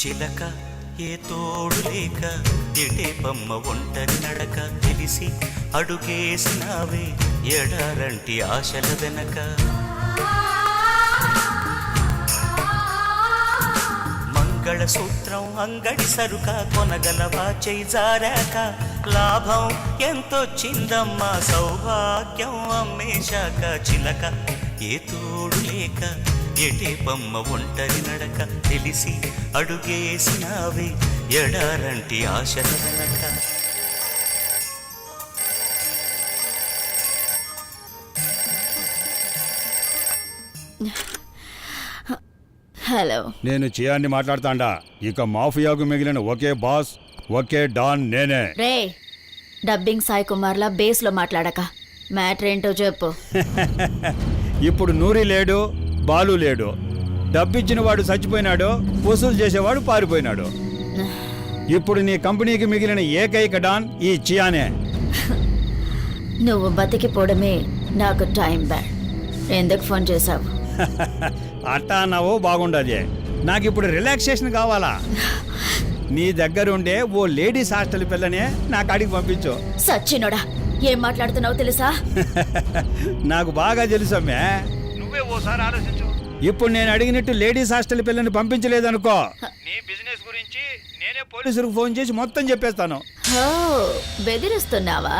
చిలక ఏ తోడు లేక ఎటే బొమ్మ ఒంటరి నడక తెలిసి అడుగేసినావే ఎడారంటి ఆశల వెనక మంగళసూత్రం అంగడి సరుక కొనగలవా చేయి జారాక లాభం ఎంతొచ్చిందమ్మా సౌభాగ్యం అమ్మేశాక చిలక ఏ తోడు లేక ఎటే బొమ్మ ఒంటరి నడక తెలిసి అడుగేసినావే ఎడారంటి ఆశల వెనక హలో, నేను చియాన్ని మాట్లాడతాండా. ఇక మాఫియాకు మిగిలిన ఒకే బాస్, ఒకే డాన్ నేనే. రే డబ్బింగ్ సాయి కుమార్లా బేస్లో మాట్లాడక మ్యాటర్ ఏంటో చెప్పు. ఇప్పుడు నూరి లేడు, బాలు లేడు. డబ్బిచ్చిన వాడు చచ్చిపోయినాడు, వసూలు చేసేవాడు పారిపోయినాడు. ఇప్పుడు నీ కంపెనీకి మిగిలిన ఏకైక డాన్ ఈ చియానే. నువ్వు బతికిపోవడమే నాకు టైం బ్యాడ్. ఎందుకు ఫోన్ చేశావు? అట్టా అన్నావో బాగుండదే. నాకు ఇప్పుడు రిలాక్సేషన్ కావాలా. నీ దగ్గరుండే ఓ లేడీస్ హాస్టల్ పిల్లనే నా కాడికి పంపించు. సచ్చినోడా, ఏం మాట్లాడుతున్నావు తెలుసా? నాకు బాగా తెలుసమ్మే. నువ్వే ఓసారి ఆలోచించు. ఇప్పుడు నేను అడిగినట్టు లేడీస్ హాస్టల్ పిల్లని పంపించలేదనుకో, నీ బిజినెస్ గురించి నేనే పోలీసులకు ఫోన్ చేసి మొత్తం చెప్పేస్తాను. హో, బెదిరిస్తున్నావా?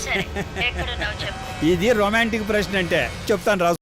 సరే, ఎక్కడున్నావు చెప్పు. ఇది రొమాంటిక్ ప్రశ్న అంటే చెప్తాను రా.